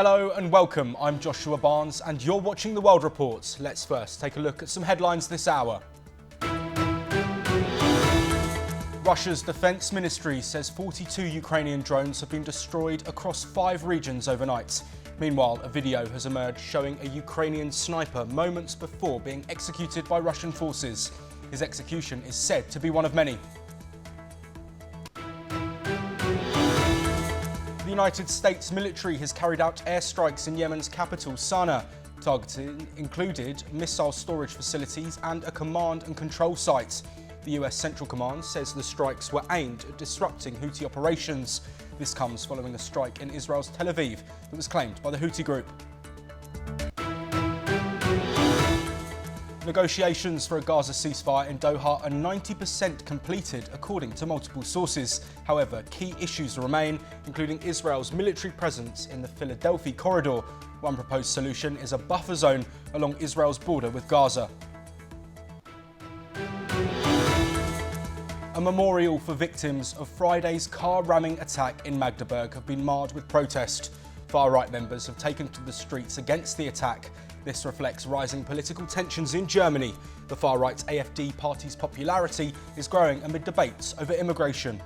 Hello and welcome, I'm Joshua Barnes and you're watching The World Report. Let's first take a look at some headlines this hour. Russia's defence ministry says 42 Ukrainian drones have been destroyed across 5 regions overnight. Meanwhile, a video has emerged showing a Ukrainian sniper moments before being executed by Russian forces. His execution is said to be one of many. The United States military has carried out airstrikes in Yemen's capital, Sana'a. Targeting included missile storage facilities and a command and control site. The US Central Command says the strikes were aimed at disrupting Houthi operations. This comes following a strike in Israel's Tel Aviv that was claimed by the Houthi group. Negotiations for a Gaza ceasefire in Doha are 90% completed, according to multiple sources. However, key issues remain, including Israel's military presence in the Philadelphia corridor. One proposed solution is a buffer zone along Israel's border with Gaza. A memorial for victims of Friday's car ramming attack in Magdeburg have been marred with protest. Far-right members have taken to the streets against the attack. This reflects rising political tensions in Germany. The far-right AfD party's popularity is growing amid debates over immigration.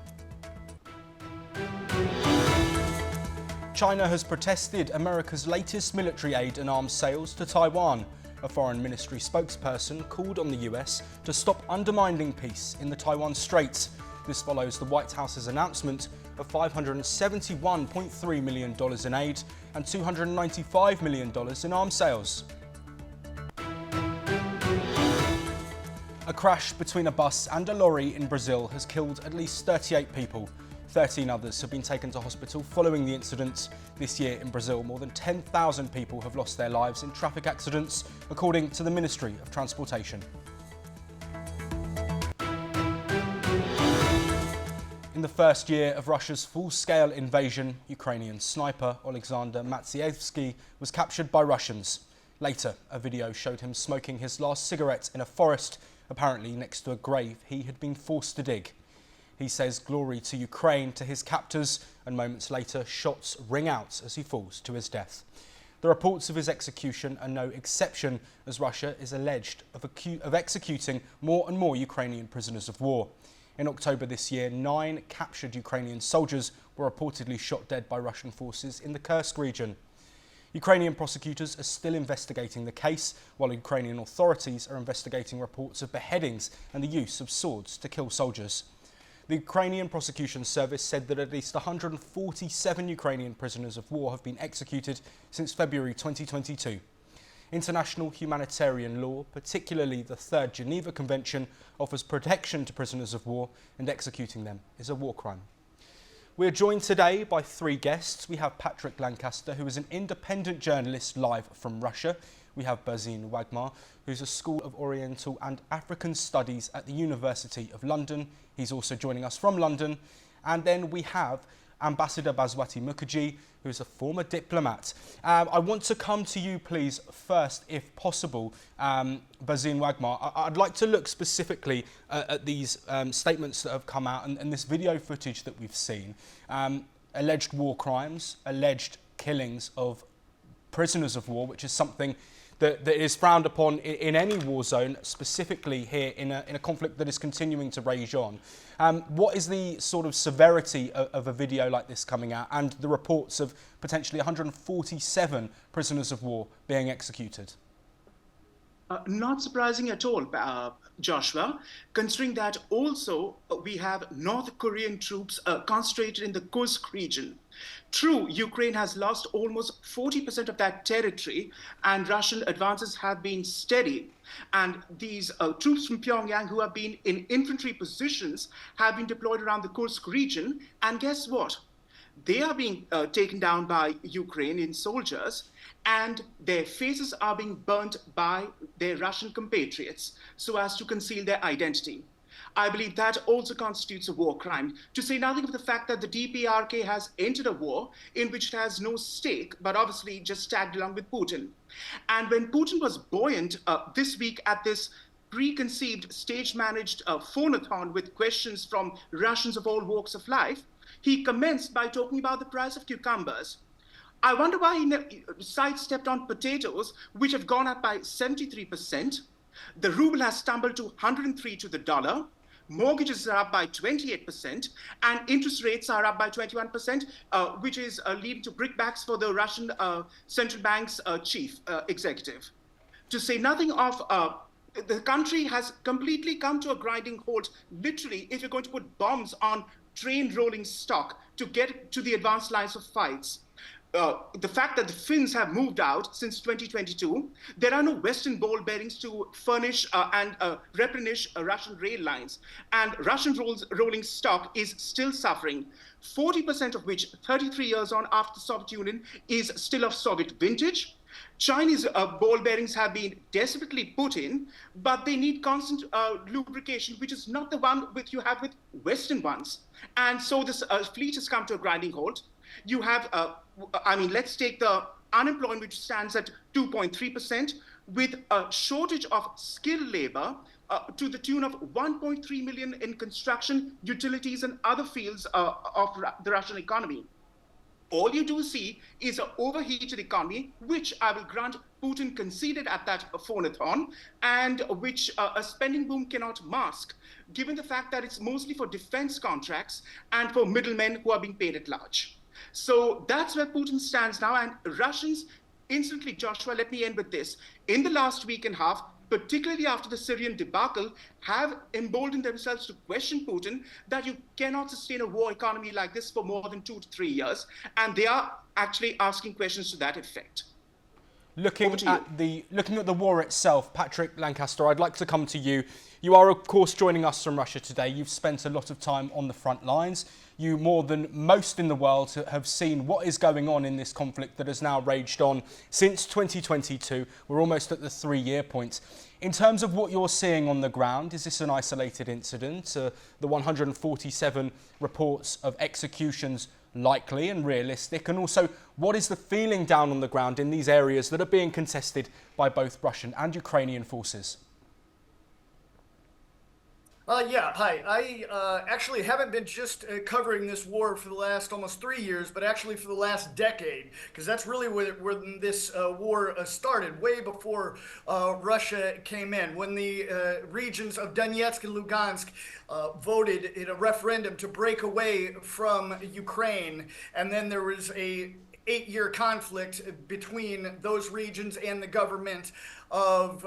China has protested America's latest military aid and arms sales to Taiwan. A foreign ministry spokesperson called on the US to stop undermining peace in the Taiwan Straits. This follows the White House's announcement of $571.3 million in aid and $295 million in arms sales. A crash between a bus and a lorry in Brazil has killed at least 38 people. 13 others have been taken to hospital following the incident. This year in Brazil, more than 10,000 people have lost their lives in traffic accidents, according to the Ministry of Transportation. In the first year of Russia's full-scale invasion, Ukrainian sniper Oleksandr Matsievsky was captured by Russians. Later, a video showed him smoking his last cigarette in a forest, apparently next to a grave he had been forced to dig. He says glory to Ukraine to his captors, and moments later shots ring out as he falls to his death. The reports of his execution are no exception, as Russia is alleged of executing more and more Ukrainian prisoners of war. In October this year, 9 captured Ukrainian soldiers were reportedly shot dead by Russian forces in the Kursk region. Ukrainian prosecutors are still investigating the case, while Ukrainian authorities are investigating reports of beheadings and the use of swords to kill soldiers. The Ukrainian Prosecution Service said that at least 147 Ukrainian prisoners of war have been executed since February 2022. International humanitarian law, particularly the Third Geneva Convention, offers protection to prisoners of war, and executing them is a war crime. We are joined today by 3 guests. We have Patrick Lancaster, who is an independent journalist live from Russia. We have Bazin Wagmar, who's a School of Oriental and African Studies at the University of London. He's also joining us from London. And then we have Ambassador Baswati Mukherjee, who's a former diplomat. I want to come to you, please, first, if possible, Bazin Wagmar. I'd like to look specifically at these statements that have come out and this video footage that we've seen. Alleged war crimes, alleged killings of prisoners of war, which is something that is frowned upon in any war zone, specifically here in a conflict that is continuing to rage on. What is the sort of severity of a video like this coming out and the reports of potentially 147 prisoners of war being executed? Not surprising at all, Joshua, considering that also we have North Korean troops concentrated in the Kursk region. True, Ukraine has lost almost 40% of that territory, and Russian advances have been steady. And these troops from Pyongyang who have been in infantry positions have been deployed around the Kursk region. And guess what? They are being taken down by Ukrainian soldiers, and their faces are being burnt by their Russian compatriots so as to conceal their identity. I believe that also constitutes a war crime, to say nothing of the fact that the DPRK has entered a war in which it has no stake, but obviously just tagged along with Putin. And when Putin was buoyant this week at this preconceived, stage-managed phone-a-thon with questions from Russians of all walks of life, he commenced by talking about the price of cucumbers. I wonder why he sidestepped on potatoes, which have gone up by 73%. The ruble has stumbled to 103 to the dollar. Mortgages are up by 28%, and interest rates are up by 21%, which is leading to brickbats for the Russian central bank's chief executive. To say nothing of the country has completely come to a grinding halt. Literally, if you're going to put bombs on train rolling stock to get to the advanced lines of fights, the fact that the Finns have moved out since 2022, there are no Western ball bearings to furnish and replenish Russian rail lines. And Russian rolling stock is still suffering, 40% of which, 33 years on after the Soviet Union, is still of Soviet vintage. Chinese ball bearings have been desperately put in, but they need constant lubrication, which is not the one which you have with Western ones. And so this fleet has come to a grinding halt. You have, let's take the unemployment, which stands at 2.3%, with a shortage of skilled labor to the tune of 1.3 million in construction, utilities, and other fields of the Russian economy. All you do see is an overheated economy, which I will grant Putin conceded at that phone-a-thon, and which a spending boom cannot mask, given the fact that it's mostly for defense contracts and for middlemen who are being paid at large. So that's where Putin stands now, and Russians instantly, Joshua, let me end with this. In the last week and a half, particularly after the Syrian debacle, have emboldened themselves to question Putin that you cannot sustain a war economy like this for more than 2 to 3 years. And they are actually asking questions to that effect. Looking at the war itself, Patrick Lancaster, I'd like to come to you. You are, of course, joining us from Russia today. You've spent a lot of time on the front lines. You, more than most in the world, have seen what is going on in this conflict that has now raged on since 2022. We're almost at the 3-year point. In terms of what you're seeing on the ground, is this an isolated incident? The 147 reports of executions likely and realistic? And also, what is the feeling down on the ground in these areas that are being contested by both Russian and Ukrainian forces? Yeah, hi. I actually haven't been just covering this war for the last almost 3 years, but actually for the last decade, because that's really where this war started, way before Russia came in, when the regions of Donetsk and Lugansk voted in a referendum to break away from Ukraine, and then there was a 8-year conflict between those regions and the government of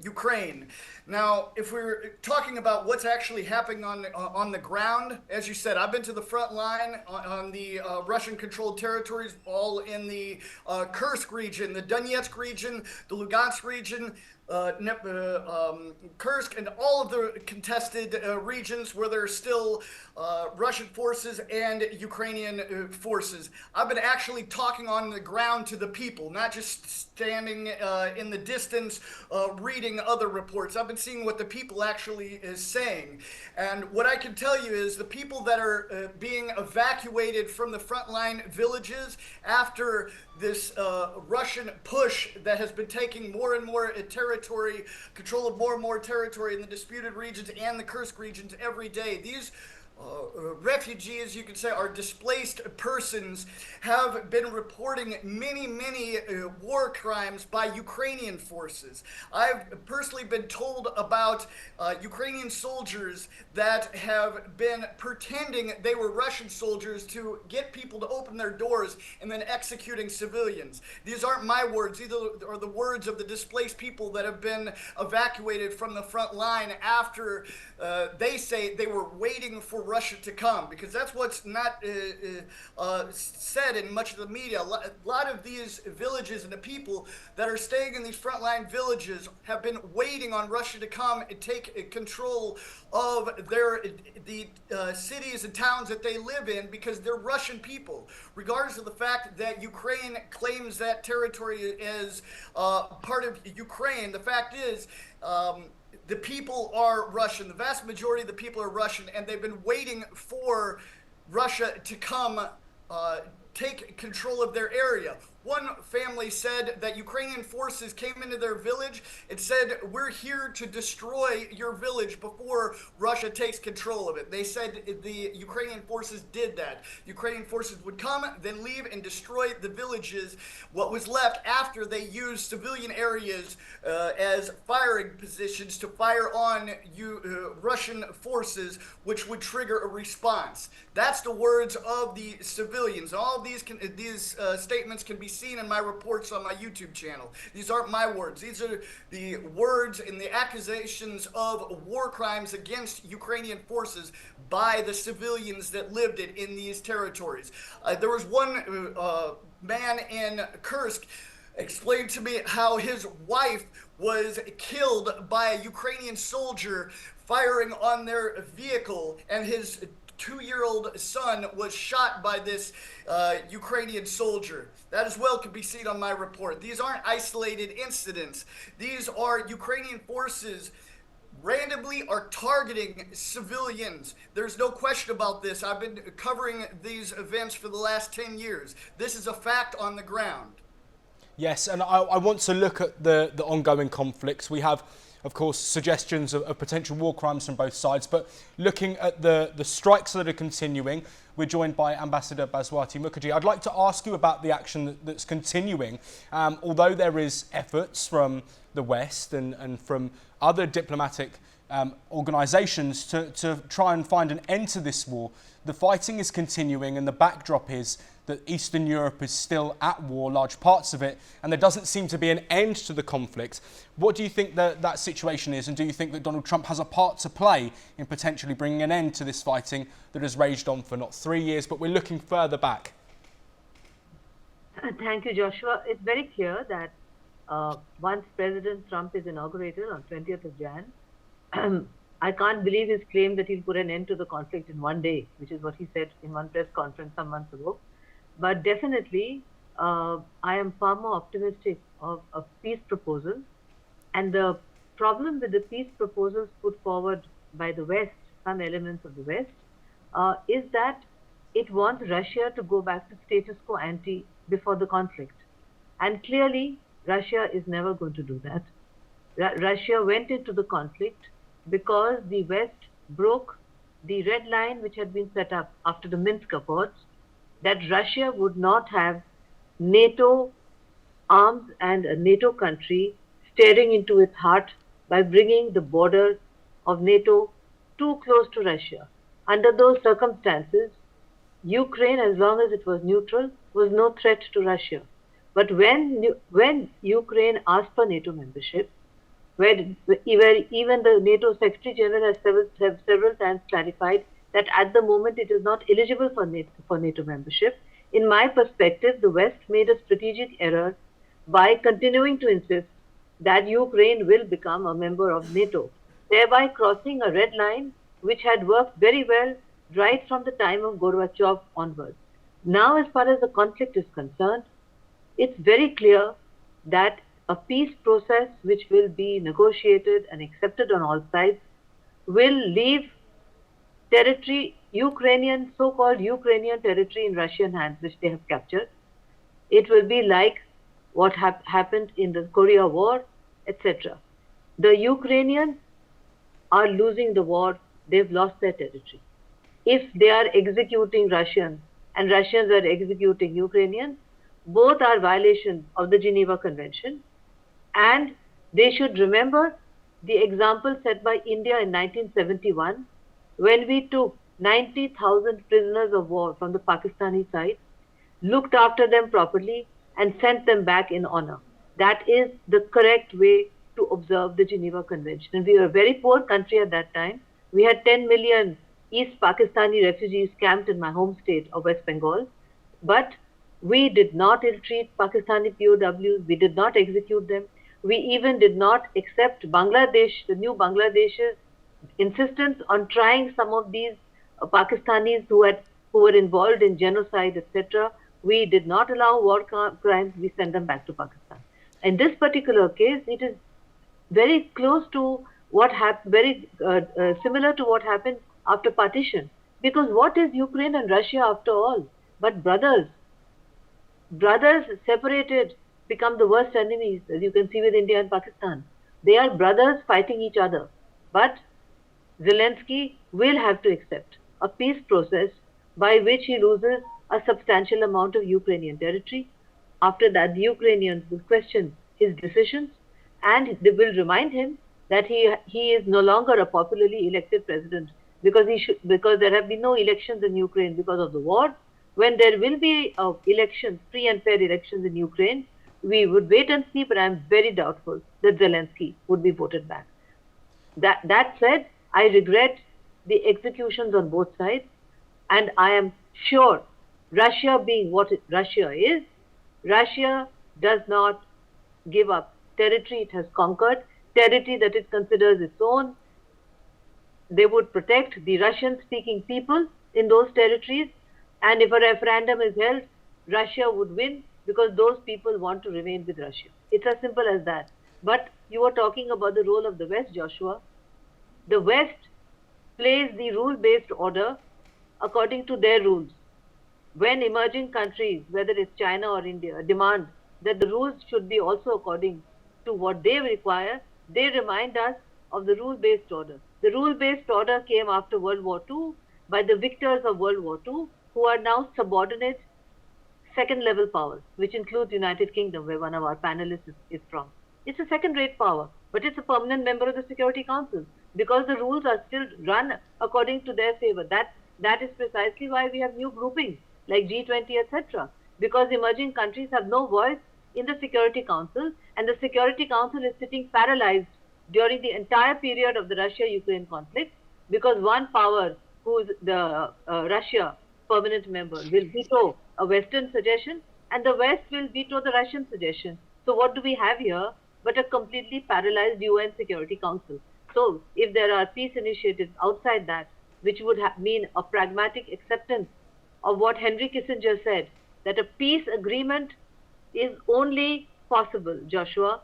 Ukraine. Now, if we're talking about what's actually happening on the ground, as you said, I've been to the front line on the Russian-controlled territories, all in the Kursk region, the Donetsk region, the Lugansk region, Kursk, and all of the contested regions where there are still Russian forces and Ukrainian forces. I've been actually talking on the ground to the people, not just standing in the distance reading other reports. I've been seeing what the people actually is saying. And what I can tell you is the people that are being evacuated from the frontline villages after this Russian push that has been taking more and more territory, control of more and more territory in the disputed regions and the Kursk regions every day. These refugees, you could say, are displaced persons, have been reporting many war crimes by Ukrainian forces. I've personally been told about Ukrainian soldiers that have been pretending they were Russian soldiers to get people to open their doors and then executing civilians. These aren't my words. These are the words of the displaced people that have been evacuated from the front line after they say they were waiting for Russia to come, because that's what's not said in much of the media. A lot of these villages and the people that are staying in these frontline villages have been waiting on Russia to come and take control of the cities and towns that they live in, because they're Russian people. Regardless of the fact that Ukraine claims that territory as part of Ukraine, the fact is the people are Russian. The vast majority of the people are Russian, and they've been waiting for Russia to come take control of their area. One family said that Ukrainian forces came into their village and said, "We're here to destroy your village before Russia takes control of it." They said the Ukrainian forces did that. Ukrainian forces would come, then leave and destroy the villages, what was left after they used civilian areas as firing positions to fire on Russian forces, which would trigger a response. That's the words of the civilians. All of these statements can be seen in my reports on my YouTube channel. These aren't my words. These are the words and the accusations of war crimes against Ukrainian forces by the civilians that lived in these territories. There was one man in Kursk explained to me how his wife was killed by a Ukrainian soldier firing on their vehicle, and his 2-year-old son was shot by this Ukrainian soldier. That as well can be seen on my report. These aren't isolated incidents. These are Ukrainian forces randomly are targeting civilians. There's no question about this. I've been covering these events for the last 10 years. This is a fact on the ground. Yes, and I want to look at the ongoing conflicts. We have, of course, suggestions of potential war crimes from both sides, but looking at the strikes that are continuing, we're joined by Ambassador Baswati Mukherjee. I'd like to ask you about the action that's continuing. Although there is efforts from the West and from other diplomatic organisations to try and find an end to this war, the fighting is continuing, and the backdrop is that Eastern Europe is still at war, large parts of it, and there doesn't seem to be an end to the conflict. What do you think that situation is, and do you think that Donald Trump has a part to play in potentially bringing an end to this fighting that has raged on for not 3 years, but we're looking further back? Thank you, Joshua. It's very clear that once President Trump is inaugurated on 20th of Jan, I can't believe his claim that he'll put an end to the conflict in 1 day, which is what he said in one press conference some months ago. But definitely, I am far more optimistic of a peace proposal. And the problem with the peace proposals put forward by the West, some elements of the West, is that it wants Russia to go back to status quo ante before the conflict. And clearly, Russia is never going to do that. Russia went into the conflict because the West broke the red line which had been set up after the Minsk Accords, that Russia would not have NATO arms and a NATO country staring into its heart by bringing the border of NATO too close to Russia. Under those circumstances, Ukraine, as long as it was neutral, was no threat to Russia. But when Ukraine asked for NATO membership, where even the NATO Secretary General has several times clarified that at the moment it is not eligible for NATO membership, in my perspective, the West made a strategic error by continuing to insist that Ukraine will become a member of NATO, thereby crossing a red line which had worked very well right from the time of Gorbachev onwards. Now, as far as the conflict is concerned, it's very clear that a peace process which will be negotiated and accepted on all sides will leave territory, so-called Ukrainian territory in Russian hands, which they have captured. It will be like what happened in the Korea War, etc. The Ukrainians are losing the war. They've lost their territory. If they are executing Russians and Russians are executing Ukrainians, both are violations of the Geneva Convention. And they should remember the example set by India in 1971, when we took 90,000 prisoners of war from the Pakistani side, looked after them properly, and sent them back in honor. That is the correct way to observe the Geneva Convention. And we were a very poor country at that time. We had 10 million East Pakistani refugees camped in my home state of West Bengal. But we did not ill-treat Pakistani POWs. We did not execute them. We even did not accept Bangladesh, the new Bangladesh's insistence on trying some of these Pakistanis who were involved in genocide, etc. We did not allow war crimes. We sent them back to Pakistan. In this particular case, it is very close to what happened, similar to what happened after partition. Because what is Ukraine and Russia after all? But brothers. brothers separated become the worst enemies, as you can see with India and Pakistan. They are brothers fighting each other. But Zelensky will have to accept a peace process by which he loses a substantial amount of Ukrainian territory. After that, the Ukrainians will question his decisions, and they will remind him that he is no longer a popularly elected president, because there have been no elections in Ukraine because of the war. When there will be elections, free and fair elections in Ukraine, we would wait and see, but I am very doubtful that Zelensky would be voted back. That said, I regret the executions on both sides, and I am sure Russia being what Russia is, Russia does not give up territory it has conquered, territory that it considers its own. They would protect the Russian-speaking people in those territories, and if a referendum is held, Russia would win because those people want to remain with Russia. It's as simple as that. But you were talking about the role of the West, Joshua. The West plays the rule-based order according to their rules. When emerging countries, whether it's China or India, demand that the rules should be also according to what they require, they remind us of the rule-based order. The rule-based order came after World War II by the victors of World War II, who are now subordinate second-level powers, which includes the United Kingdom, where one of our panelists is from. It's a second-rate power, but it's a permanent member of the Security Council because the rules are still run according to their favor. That is precisely why we have new groupings like G20, etc. Because emerging countries have no voice in the Security Council, and the Security Council is sitting paralyzed during the entire period of the Russia-Ukraine conflict, because one power, who is the Russia permanent member, will veto a Western suggestion, and the West will veto the Russian suggestion. So what do we have here but a completely paralyzed UN Security Council? So if there are peace initiatives outside that, which would mean a pragmatic acceptance of what Henry Kissinger said, that a peace agreement is only possible, Joshua,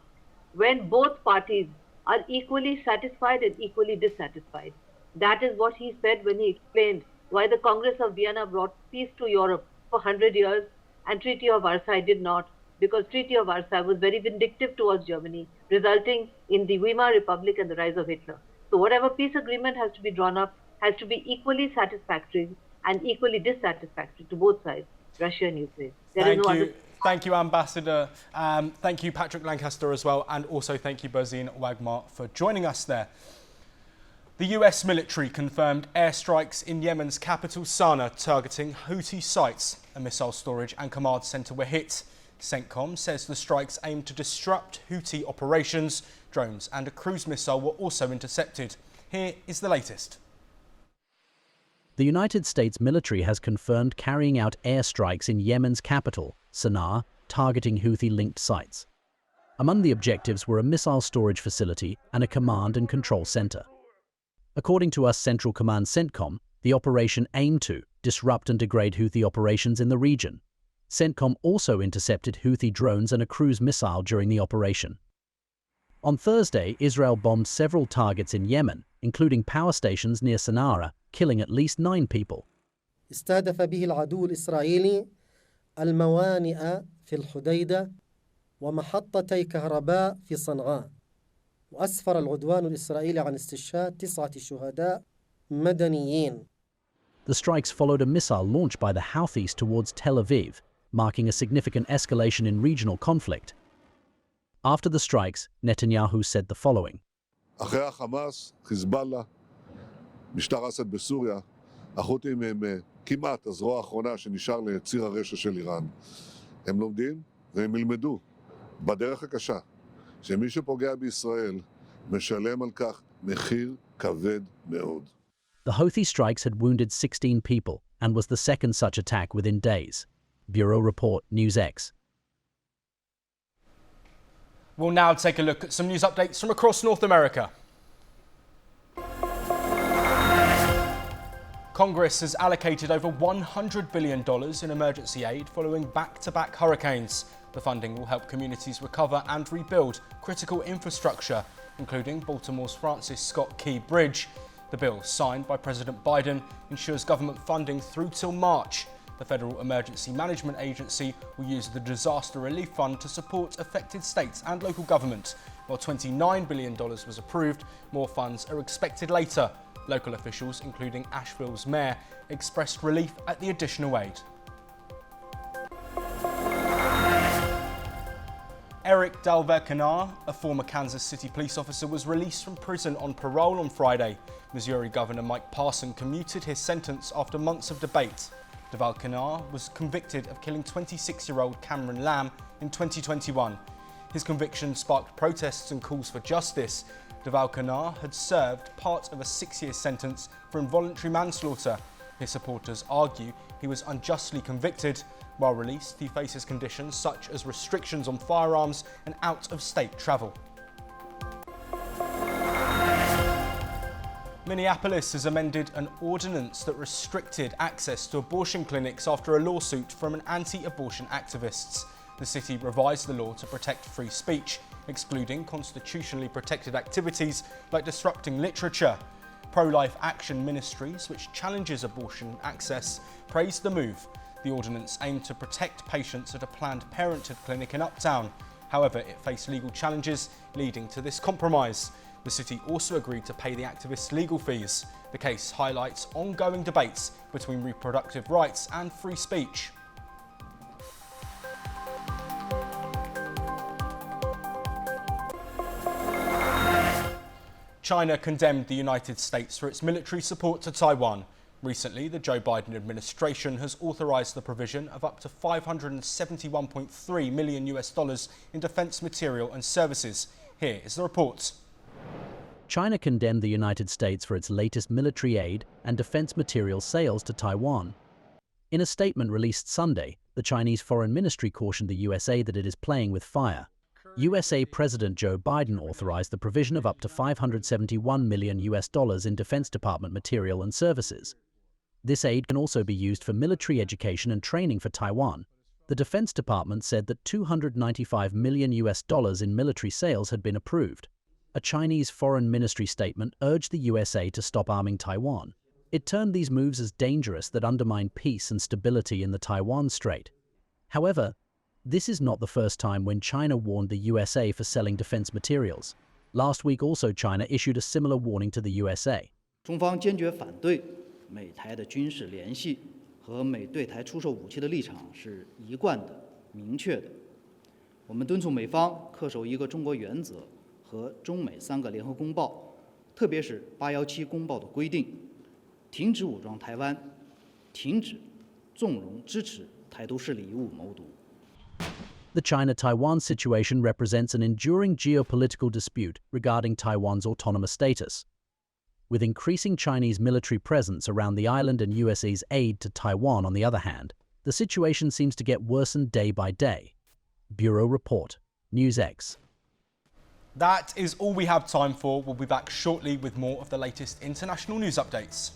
when both parties are equally satisfied and equally dissatisfied. That is what he said when he explained why the Congress of Vienna brought peace to Europe for 100 years and Treaty of Versailles did not, because Treaty of Versailles was very vindictive towards Germany, resulting in the Weimar Republic and the rise of Hitler. So whatever peace agreement has to be drawn up has to be equally satisfactory and equally dissatisfactory to both sides, Russia and Ukraine. Thank you, Ambassador. Thank you, Patrick Lancaster, as well. And also thank you, Bozine Wagmar, for joining us there. The US military confirmed airstrikes in Yemen's capital, Sana'a, targeting Houthi sites. A missile storage and command centre were hit. CENTCOM says the strikes aimed to disrupt Houthi operations. Drones and a cruise missile were also intercepted. Here is the latest. The United States military has confirmed carrying out airstrikes in Yemen's capital, Sana'a, targeting Houthi-linked sites. Among the objectives were a missile storage facility and a command and control center. According to US Central Command CENTCOM, the operation aimed to disrupt and degrade Houthi operations in the region. CENTCOM also intercepted Houthi drones and a cruise missile during the operation. On Thursday, Israel bombed several targets in Yemen, including power stations near Sana'a, killing at least 9 people. استهدف به العدو الإسرائيلي الموانئ في الحديدة ومحطتي كهرباء في صنعاء وأسفر العدوان الإسرائيلي عن استشهاد 9 شهداء مدنيين. The strikes followed a missile launched by the Houthis towards Tel Aviv, marking a significant escalation in regional conflict. After the strikes, Netanyahu said the following. אחרי החמאס, חיזבאללה, משטר אסד בסוריה, החות'ים הם כמעט הזרוע האחרונה שנשאר לציר הרשע של איראן. הם לומדים והם ילמדו בדרך הקשה שמי שפוגע בישראל משלם על כך מחיר כבד מאוד. The Houthi strikes had wounded 16 people and was the second such attack within days. Bureau Report, NewsX. We'll now take a look at some news updates from across North America. Congress has allocated over $100 billion in emergency aid following back-to-back hurricanes. The funding will help communities recover and rebuild critical infrastructure, including Baltimore's Francis Scott Key Bridge. The bill, signed by President Biden, ensures government funding through till March. The Federal Emergency Management Agency will use the Disaster Relief Fund to support affected states and local government. While $29 billion was approved, more funds are expected later. Local officials, including Asheville's mayor, expressed relief at the additional aid. Eric Dalver-Canar, a former Kansas City police officer, was released from prison on parole on Friday. Missouri Governor Mike Parson commuted his sentence after months of debate. Dalver-Canar was convicted of killing 26-year-old Cameron Lamb in 2021. His conviction sparked protests and calls for justice. Dalver-Canar had served part of a 6-year sentence for involuntary manslaughter. His supporters argue he was unjustly convicted. While released, he faces conditions such as restrictions on firearms and out-of-state travel. Minneapolis has amended an ordinance that restricted access to abortion clinics after a lawsuit from an anti-abortion activists. The city revised the law to protect free speech, excluding constitutionally protected activities like disrupting literature. Pro-Life Action Ministries, which challenges abortion access, praised the move. The ordinance aimed to protect patients at a Planned Parenthood clinic in Uptown. However, it faced legal challenges, leading to this compromise. The city also agreed to pay the activists legal fees. The case highlights ongoing debates between reproductive rights and free speech. China condemned the United States for its military support to Taiwan. Recently, the Joe Biden administration has authorized the provision of up to $571.3 million in defense material and services. Here is the report. China condemned the United States for its latest military aid and defense material sales to Taiwan. In a statement released Sunday, the Chinese Foreign Ministry cautioned the USA that it is playing with fire. USA President Joe Biden authorized the provision of up to $571 million in Defense Department material and services. This aid can also be used for military education and training for Taiwan. The Defense Department said that $295 million in military sales had been approved. A Chinese Foreign Ministry statement urged the USA to stop arming Taiwan. It termed these moves as dangerous that undermine peace and stability in the Taiwan Strait. However, this is not the first time when China warned the USA for selling defense materials. Last week also China issued a similar warning to the USA. 中方坚决反对美台的军事联系和美对台出售武器的立场是一贯的、明确的。我们敦促美方恪守一个中国原则和中美3个联合公报，特别是817公报的规定，停止武装台湾，停止纵容支持台独势力以武谋独。 The China-Taiwan situation represents an enduring geopolitical dispute regarding Taiwan's autonomous status. With increasing Chinese military presence around the island and USA's aid to Taiwan on the other hand, the situation seems to get worsened day by day. Bureau Report, NewsX. That is all we have time for. We'll be back shortly with more of the latest international news updates.